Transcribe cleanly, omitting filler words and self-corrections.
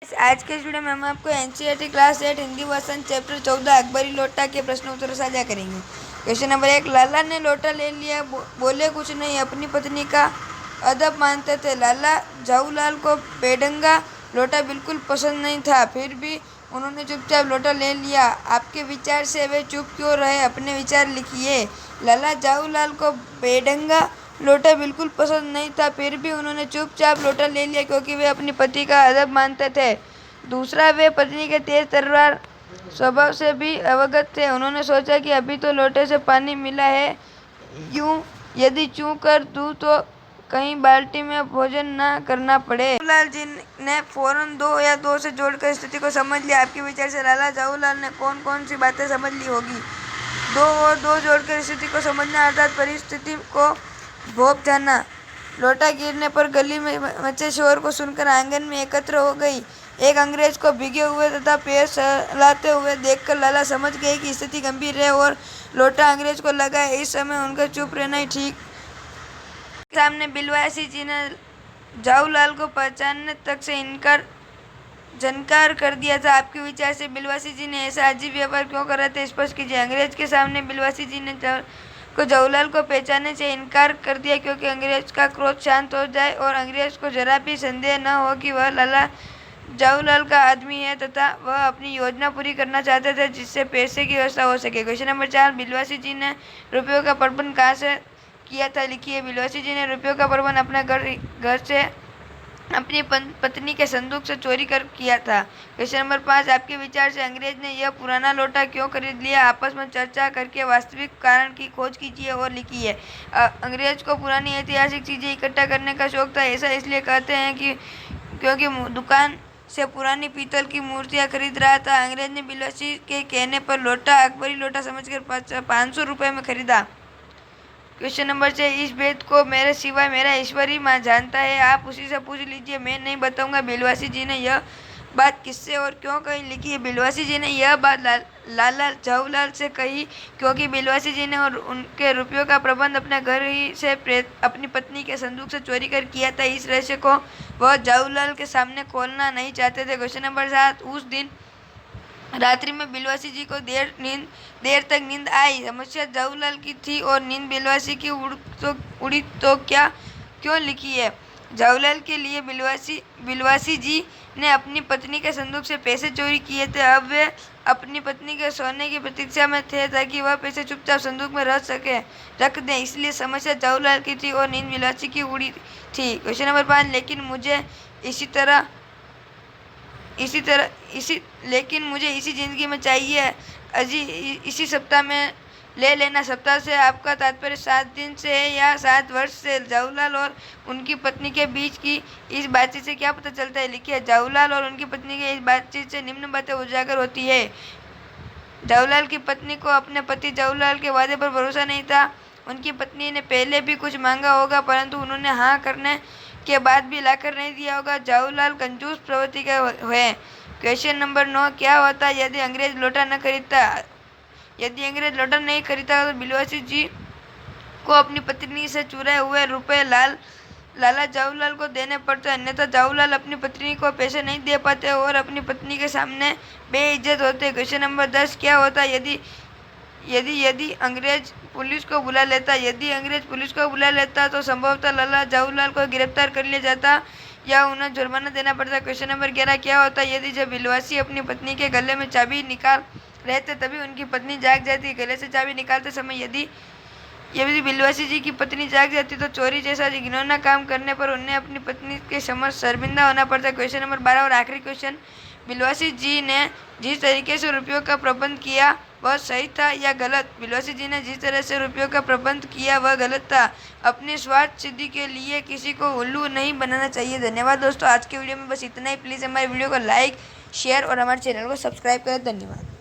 आज के वीडियो में हम आपको NCERT class 8 Hindi version chapter 14 Akbari Lota के प्रश्न उत्तर साझा करेंगे। क्वेश्चन नंबर 1, लाला ने लोटा ले लिया, बोले कुछ नहीं, अपनी पत्नी का अदब मानते थे। लाला जाऊलाल को बेढंगा लोटा बिल्कुल पसंद नहीं था, फिर भी उन्होंने चुपचाप लोटा ले लिया। आपके विचार से वे चुप क्यों रहे, अपने विचार लिखिए। लाला जाऊलाल को बेढंगा लोटा बिल्कुल पसंद नहीं था, फिर भी उन्होंने चुपचाप लोटा ले लिया क्योंकि वे अपनी पति का अदब मानते थे। दूसरा, वे पत्नी के तेज तर्रार स्वभाव से भी अवगत थे। उन्होंने सोचा कि अभी तो लोटे से पानी मिला है, यूं यदि चूं कर दूं तो कहीं बाल्टी में भोजन न करना पड़े। जाऊलाल जी ने फौरन 2 या 2 से जोड़कर स्थिति को समझ लिया। आपके विचार से लाला जाऊलाल ने कौन कौन सी बातें समझ ली होगी। 2 और 2 जोड़कर स्थिति को समझना अर्थात परिस्थिति को भोग जाना। लोटा गिरने पर गली में मचे शोर को सुनकर आंगन में एकत्र हो गई। एक अंग्रेज को भीगे हुए तथा पैर सहलाते हुए देखकर लाला समझ गए कि स्थिति गंभीर है और लोटा अंग्रेज को लगा है। इस समय उनका चुप रहना ही ठीक। सामने बिलवासी जी ने जाऊलाल को पहचानने तक से जनकार कर दिया था। आपके विचार से बिलवासी जी ने ऐसा अजीब व्यवहार क्यों कर रहे थे, स्पष्ट कीजिए। अंग्रेज के सामने बिलवासी जी ने जाऊलाल को पहचानने से इनकार कर दिया क्योंकि अंग्रेज का क्रोध शांत हो जाए और अंग्रेज को जरा भी संदेह न हो कि वह लाला जाऊलाल का आदमी है तथा वह अपनी योजना पूरी करना चाहते थे जिससे पैसे की व्यवस्था हो सके। क्वेश्चन नंबर 4, बिलवासी जी ने रुपयों का प्रबंध कहाँ से किया था, लिखिए। बिलवासी जी ने रुपयों का प्रबंध अपने घर से अपनी पत्नी के संदूक से चोरी कर किया था। क्वेश्चन नंबर 5, आपके विचार से अंग्रेज ने यह पुराना लोटा क्यों खरीद लिया, आपस में चर्चा करके वास्तविक कारण की खोज कीजिए और लिखिए। अंग्रेज को पुरानी ऐतिहासिक चीजें इकट्ठा करने का शौक था। ऐसा इसलिए कहते हैं कि क्योंकि दुकान से पुरानी पीतल की मूर्तियां खरीद रहा था। अंग्रेज ने बिलवासी के कहने पर लोटा अकबरी लोटा समझकर 500 रुपये में खरीदा। क्वेश्चन नंबर 6, इस भेद को मेरे सिवाय मेरा ईश्वरी माँ जानता है, आप उसी से पूछ लीजिए, मैं नहीं बताऊंगा। बिलवासी जी ने यह बात किससे और क्यों कही, लिखिए। बिलवासी जी ने यह बात लाला जाऊलाल से कही क्योंकि बिलवासी जी ने और उनके रुपयों का प्रबंध अपने घर ही से अपनी पत्नी के संदूक से चोरी कर किया था। इस रहस्य को वह जाऊलाल के सामने खोलना नहीं चाहते थे। क्वेश्चन नंबर 7, उस दिन रात्रि में बिलवासी जी को देर तक नींद आई। समस्या जाऊलाल की थी और नींद बिलवासी की उड़ी तो क्या क्यों, लिखिए। जाऊलाल के लिए बिलवासी जी ने अपनी पत्नी के संदूक से पैसे चोरी किए थे। अब वे अपनी पत्नी के सोने की प्रतीक्षा में थे ताकि वह पैसे चुपचाप संदूक में रख दें, इसलिए समस्या जाऊलाल की थी और नींद बिलवासी की उड़ी थी। क्वेश्चन नंबर 5, लेकिन मुझे इसी जिंदगी में चाहिए, अजी इसी सप्ताह में ले लेना। सप्ताह से आपका तात्पर्य 7 दिन से है या 7 वर्ष से। जाऊलाल और उनकी पत्नी के बीच की इस बातचीत से क्या पता चलता है, लिखिए। जाऊलाल और उनकी पत्नी की इस बातचीत से निम्न बातें उजागर होती है। जाऊलाल की पत्नी को अपने पति जाऊलाल के वादे पर भरोसा नहीं था। उनकी पत्नी ने पहले भी कुछ मांगा होगा परंतु उन्होंने हाँ करने के बाद भी लाकर नहीं दिया होगा। जाऊलाल कंजूस प्रवृत्ति के है। क्वेश्चन नंबर 9, क्या होता यदि अंग्रेज लोटा न खरीदता। यदि अंग्रेज लोटा नहीं खरीदता तो बिलवासी जी को अपनी पत्नी से चुराए हुए रुपए लाला जाऊलाल को देने पड़ते, अन्यथा जाऊलाल अपनी पत्नी को पैसे नहीं दे पाते और अपनी पत्नी के सामने बेइज्जत होते। क्वेश्चन नंबर 10, क्या होता यदि अंग्रेज पुलिस को बुला लेता। यदि अंग्रेज पुलिस को बुला लेता तो संभवतः लाला जाऊलाल को गिरफ्तार कर लिया जाता या उन्हें जुर्माना देना पड़ता। क्वेश्चन नंबर 11, क्या होता यदि जब बिलवासी अपनी पत्नी के गले में चाबी निकाल रहते तभी उनकी पत्नी जाग जाती। गले से चाबी निकालते समय यदि बिलवासी जी की पत्नी जाग जाती तो चोरी जैसा घिनौना काम करने पर उन्हें अपनी पत्नी के समक्ष शर्मिंदा होना पड़ता। क्वेश्चन नंबर 12 और आखिरी क्वेश्चन, बिलवासी जी ने जिस तरीके से रुपयों का प्रबंध किया वह सही था या गलत। बिलवासी जी ने जिस तरह से रुपयों का प्रबंध किया वह गलत था। अपनी स्वार्थ सिद्धि के लिए किसी को उल्लू नहीं बनाना चाहिए। धन्यवाद दोस्तों, आज के वीडियो में बस इतना ही। प्लीज़ हमारे वीडियो को लाइक, शेयर और हमारे चैनल को सब्सक्राइब करें। धन्यवाद।